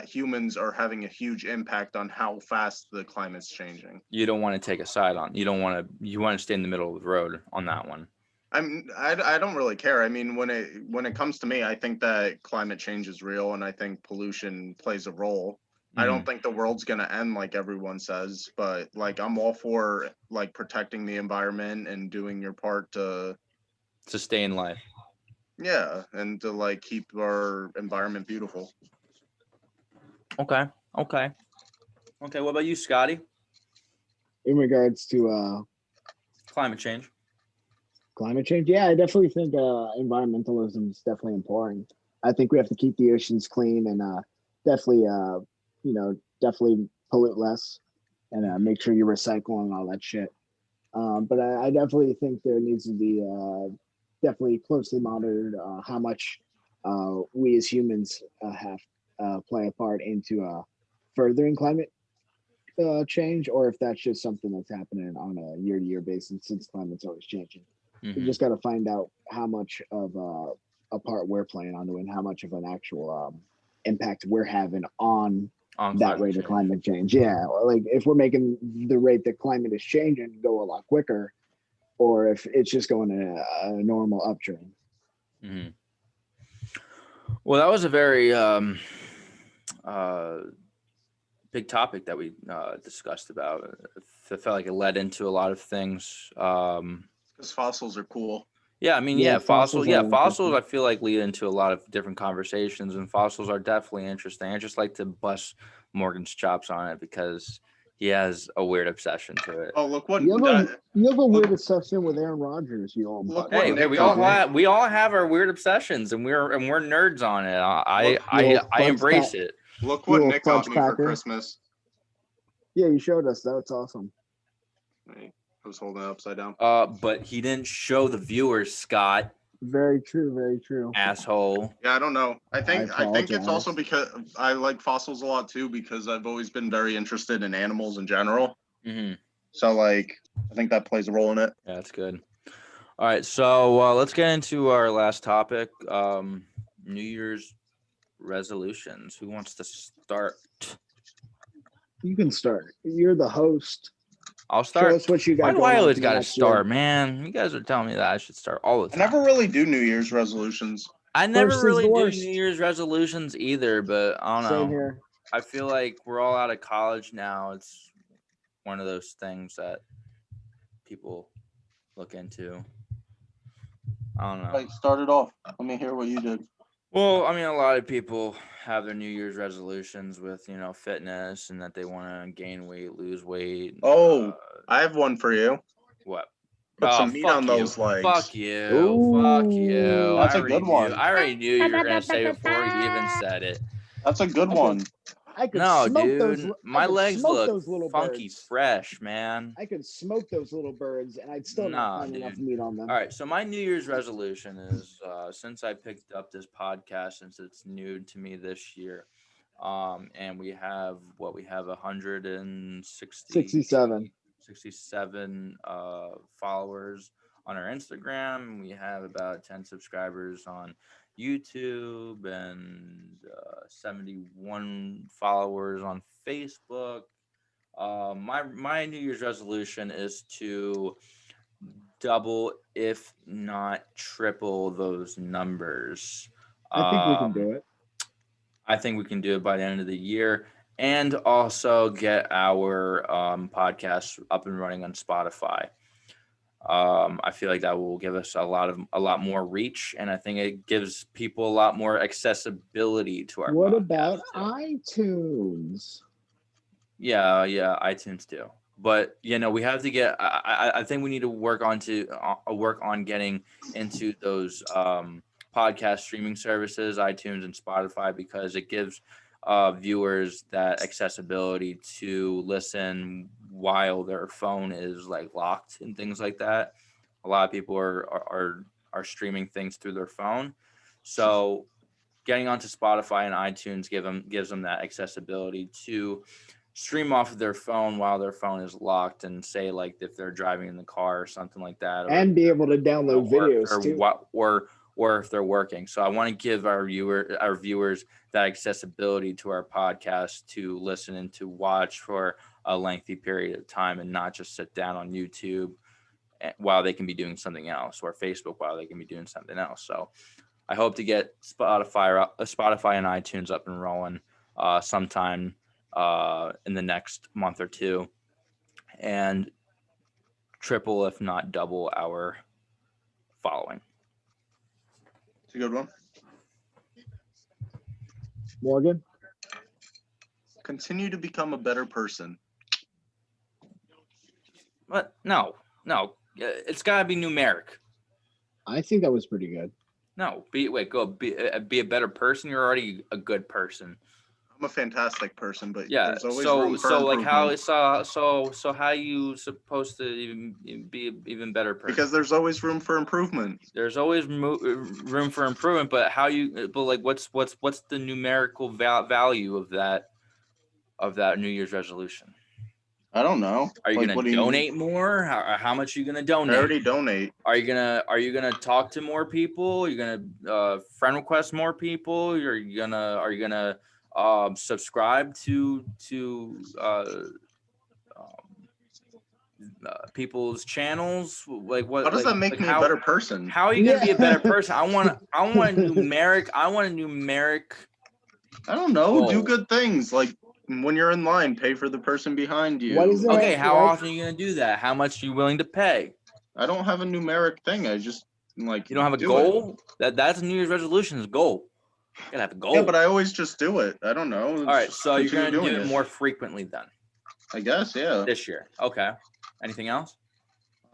humans are having a huge impact on how fast the climate's changing. You don't want to take a side on. You want to stay in the middle of the road on that one. I don't really care. I mean, when it comes to me, I think that climate change is real, and I think pollution plays a role. I don't think the world's gonna end like everyone says, but like I'm all for like protecting the environment and doing your part to sustain life. Yeah, and to like keep our environment beautiful. Okay. What about you, Scotty? In regards to climate change. Yeah, I definitely think environmentalism is definitely important. I think we have to keep the oceans clean and definitely definitely pollute less and make sure you recycle and all that shit. But I definitely think there needs to be definitely closely monitored how much we as humans have play a part into furthering climate change, or if that's just something that's happening on a year-to-year basis since climate's always changing. We just got to find out how much of a part we're playing on and how much of an actual impact we're having on that rate of climate change. Yeah, like if we're making the rate that climate is changing go a lot quicker, or if it's just going in a normal uptrend. Mm-hmm. Well, that was a very big topic that we discussed about. I felt like it led into a lot of things. Because fossils are cool. Yeah, I mean, fossils. Yeah, fossils. I feel like lead into a lot of different conversations, and fossils are definitely interesting. I just like to bust Morgan's chops on it because he has a weird obsession to it. Oh, look what you have a weird obsession with Aaron Rodgers. You all. Hey, we all have our weird obsessions, and we're nerds on it. I embrace it. Look what Nick got me for Christmas. Yeah, you showed us. That's awesome. Hey. I was holding it upside down. But he didn't show the viewers, Scott. Very true, very true. Asshole. Yeah, I don't know. I think it's also because I like fossils a lot too, because I've always been very interested in animals in general. Mm-hmm. So like, I think that plays a role in it. Yeah, that's good. All right, so let's get into our last topic. New Year's resolutions. Who wants to start? You can start. You're the host. I'll start. Show us what you got. Why do I always got to start, man? You guys are telling me that I should start all the time. I never really do New Year's resolutions. I never really do New Year's resolutions either, but I don't know. Same here. I feel like we're all out of college now. It's one of those things that people look into. I don't know. Right, start it off. Let me hear what you did. Well, I mean, a lot of people have their New Year's resolutions with, fitness and that they want to gain weight, lose weight. Oh, I have one for you. What? Put some meat on those legs. Fuck you. Ooh, fuck you. That's a good one. I already knew you were going to say before you even said it. That's a good one. No, dude. My legs look funky fresh, man. I could smoke those little birds and I'd still not find enough meat on them. All right, so my New Year's resolution is since I picked up this podcast, since it's new to me this year, and we have 167 followers on our Instagram. We have about 10 subscribers on YouTube and 71 followers on Facebook. My New Year's resolution is to double, if not triple, those numbers. I think we can do it. I think we can do it by the end of the year, and also get our podcast up and running on Spotify. I feel like that will give us a lot more reach, and I think it gives people a lot more accessibility to our. What about iTunes? Yeah, iTunes too. But we have to get. I think we need to work on getting into those podcast streaming services, iTunes and Spotify, because it gives viewers that accessibility to listen while their phone is like locked and things like that. A lot of people are streaming things through their phone, so getting onto Spotify and iTunes gives them that accessibility to stream off of their phone while their phone is locked, and say like if they're driving in the car or something like that, and be able to download videos too. Or if they're working. So I want to give our viewers that accessibility to our podcast to listen and to watch for a lengthy period of time, and not just sit down on YouTube while they can be doing something else, or Facebook while they can be doing something else. So I hope to get Spotify and iTunes up and rolling sometime in the next month or two, and triple, if not double, our following. It's a good one. Morgan? Continue to become a better person. What? No. It's got to be numeric. I think that was pretty good. No, be a better person. You're already a good person. I'm a fantastic person, but yeah. There's always room for improvement. How you supposed to even be an even better person? Because there's always room for improvement. There's always room for improvement, but what's the numerical value of that New Year's resolution? I don't know. Are you Like, gonna what do you mean? donate more? How much are you gonna donate? I already donate. Are you gonna talk to more people? You're gonna friend request more people? Are you gonna subscribe to people's channels? Like what? How does that make like me how, a better person? How are you gonna be a better person? I want a numeric. I want a numeric. I don't know. goal. Do good things. Like when you're in line, pay for the person behind you. What is it? Okay, how often are you gonna do that? How much are you willing to pay? I don't have a numeric thing. I just like. You don't have a goal? That's a New Year's resolution. Is goal. You gotta have a goal. Yeah, but I always just do it. I don't know. All right, so you're Continue gonna do doing it more frequently then. I guess, yeah. This year. Okay. Anything else?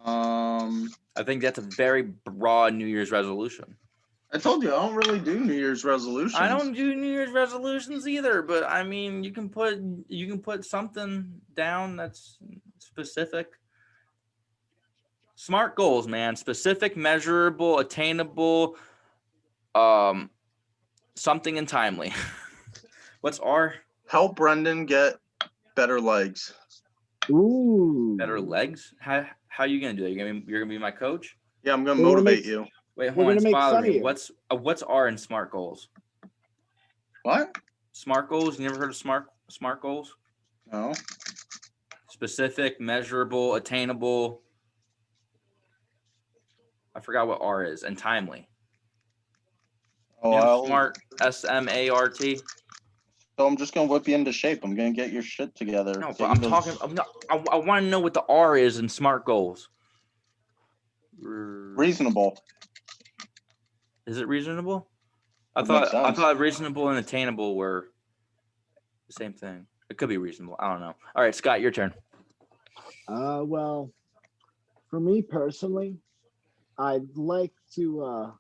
I think that's a very broad New Year's resolution. I told you I don't really do New Year's resolutions. I don't do New Year's resolutions either, but I mean, you can put something down that's specific. Smart goals, man. Specific, measurable, attainable, something and timely. What's R? Help Brendan get better legs. Ooh. Better legs? How are you gonna do that? You're gonna be my coach? Yeah, I'm gonna motivate you. Wait, hold on. It's bothering me. What's R in SMART goals? What? SMART goals? You never heard of SMART goals? No. Specific, measurable, attainable. I forgot what R is, and timely. Oh, you know, SMART, SMART. So I'm just gonna whip you into shape. I'm gonna get your shit together. No, but I want to know what the R is in SMART goals. Reasonable. Is it reasonable? I thought reasonable and attainable were the same thing. It could be reasonable. I don't know. All right, Scott, your turn. Well, for me personally, I'd like to.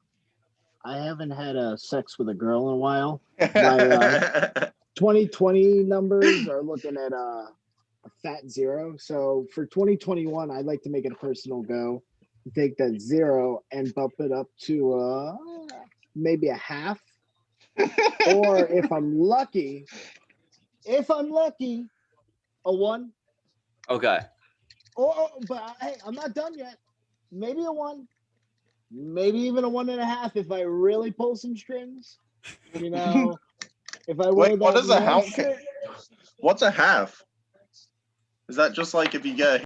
I haven't had sex with a girl in a while. My 2020 numbers are looking at a fat 0. So for 2021, I'd like to make it a personal go. Take that 0 and bump it up to maybe a half. Or if I'm lucky, a 1. Okay. But hey, I'm not done yet. Maybe a 1. Maybe even a 1.5 if I really pull some strings. You know, if I wear that. What is a half? What's a half? Is that just like if you get a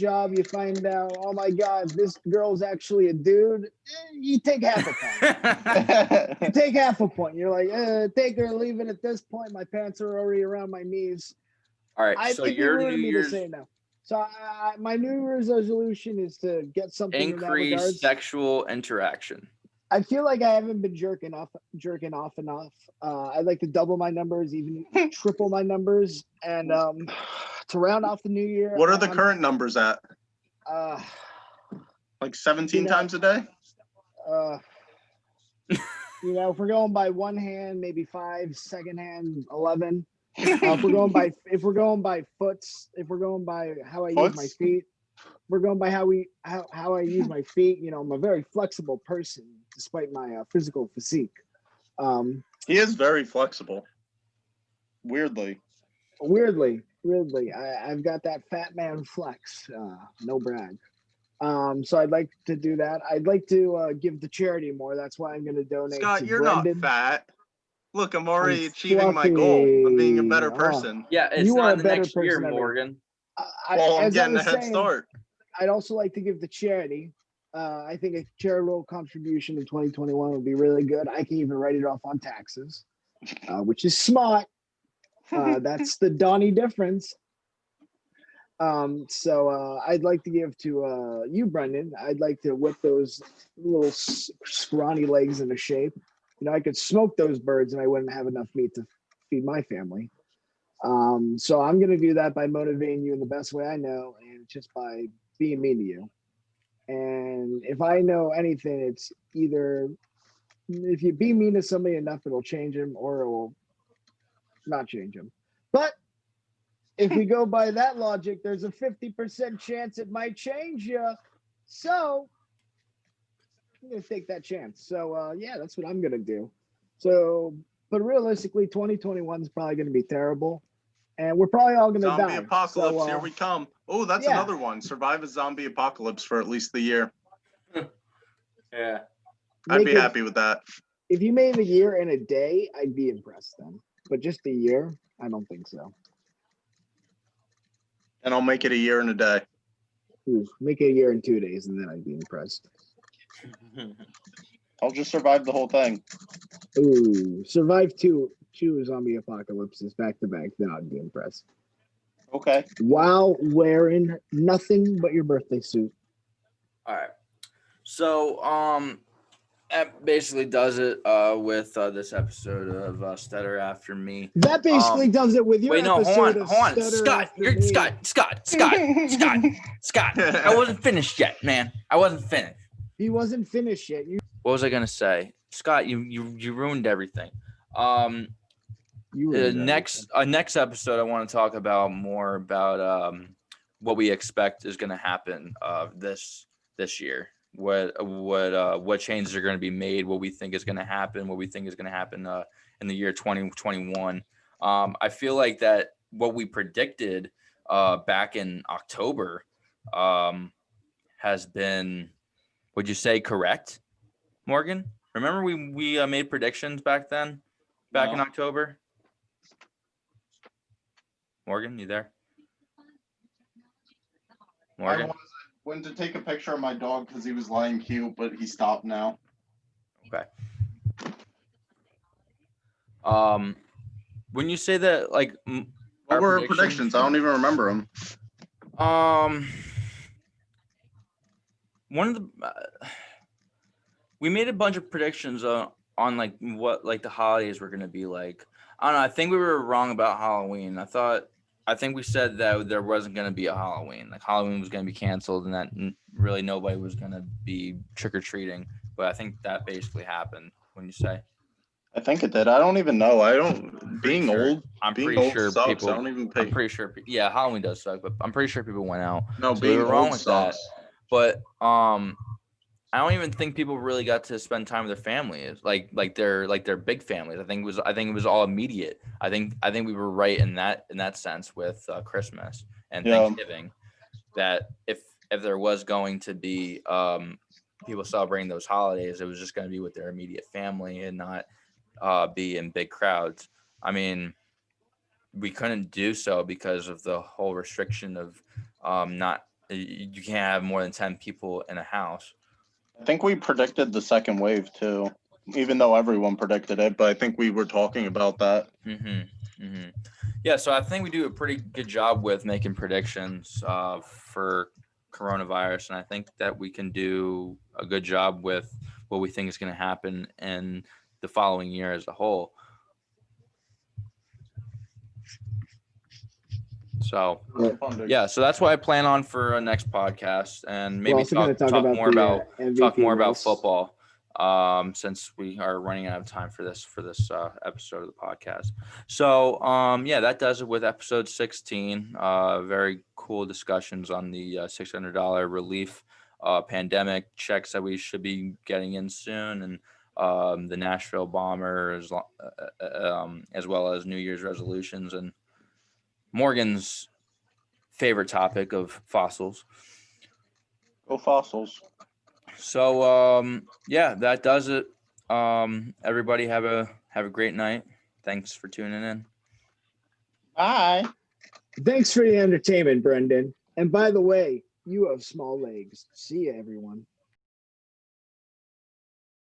job, you find out, oh my God, this girl's actually a dude. You take half a point. You take half a point. You're like, take or leave it at this point. My pants are already around my knees. All right. So your New Year's. So my New Year's resolution is to get something increase sexual interaction. I feel like I haven't been jerking off enough. I'd like to double my numbers, even triple my numbers, and to round off the new year. What are the current numbers at? Like 17 times a day. If we're going by one hand, maybe 5. Second hand, 11. If we're going by foots, if we're going by how I use my feet, we're going by how I use my feet. I'm a very flexible person, despite my physical physique. He is very flexible. Weirdly, I've got that fat man flex. No brag. So I'd like to do that. I'd like to give to charity more. That's why I'm going to donate. Scott, you're Brendan. not fat. Look, I'm already achieving my goal of being a better person. Yeah, it's not the next year, Morgan. I'm getting a head start. I'd also like to give to charity. I think a charitable contribution in 2021 would be really good. I can even write it off on taxes, which is smart. That's the Donnie difference. So I'd like to give to you, Brendan. I'd like to whip those little scrawny legs into shape. I could smoke those birds and I wouldn't have enough meat to feed my family. So I'm going to do that by motivating you in the best way I know, and just by being mean to you. And if I know anything, it's either if you be mean to somebody enough, it'll change him, or it will not change him. But if we go by that logic, there's a 50% chance it might change you. So I'm going to take that chance. So, yeah, that's what I'm going to do. So, but realistically, 2021 is probably going to be terrible. and we're probably all gonna die. Zombie apocalypse, here we come. Oh, that's another one. Survive a zombie apocalypse for at least the year. Yeah. I'd be happy with that. If you made a year and a day, I'd be impressed then. But just a year, I don't think so. And I'll make it a year and a day. Ooh, make it a year and 2 days, and then I'd be impressed. I'll just survive the whole thing. Ooh, survive two zombie apocalypses back to back, then I'd be impressed. Okay. While wearing nothing but your birthday suit. All right. So, that basically does it with this episode of Stutter After Me. That basically does it with your episode of hold on. Stutter Scott. I wasn't finished yet, man. I wasn't finished. He wasn't finished yet. What was I gonna say? Scott, you ruined everything. Next episode, I want to talk about more about what we expect is going to happen this year. What changes are going to be made? What we think is going to happen? What we think is going to happen in the year 2021? I feel like that what we predicted back in October has been, would you say, correct, Morgan? Remember we made predictions back then, in October? Morgan, you there? Morgan? I went to take a picture of my dog because he was lying cute, but he stopped now. Okay. When you say that, like, what were our predictions? I don't even remember them. One of the we made a bunch of predictions on like what like the holidays were gonna be like. I don't know. I think we were wrong about Halloween. I think we said that there wasn't gonna be a Halloween. Like Halloween was gonna be canceled, and that really nobody was gonna be trick or treating. But I think that basically happened. When you say, I think it did. I don't even know. Being old. I'm pretty sure sucks. people. I don't even pay. I'm pretty sure. Yeah, Halloween does suck, but I'm pretty sure people went out. No, so being we were wrong old with sucks. that. But I don't even think people really got to spend time with their families, like their big families. I think it was all immediate. I think we were right in that sense with Christmas and Thanksgiving, that if there was going to be people celebrating those holidays, it was just going to be with their immediate family and not be in big crowds. I mean, we couldn't do so because of the whole restriction of you can't have more than 10 people in a house. I think we predicted the second wave too, even though everyone predicted it. But I think we were talking about that. Yeah, so I think we do a pretty good job with making predictions for coronavirus, and I think that we can do a good job with what we think is going to happen in the following year as a whole. So yeah, so that's what I plan on for a next podcast, and maybe talk more about football. Since we are running out of time for this episode of the podcast. So yeah, that does it with episode 16. Very cool discussions on the $600 relief pandemic checks that we should be getting in soon, and the Nashville bomber as well as New Year's resolutions and Morgan's favorite topic of fossils. Go fossils. So yeah, that does it. Everybody have a great night. Thanks for tuning in. Bye. Thanks for the entertainment, Brendan. And by the way, you have small legs. See ya, everyone.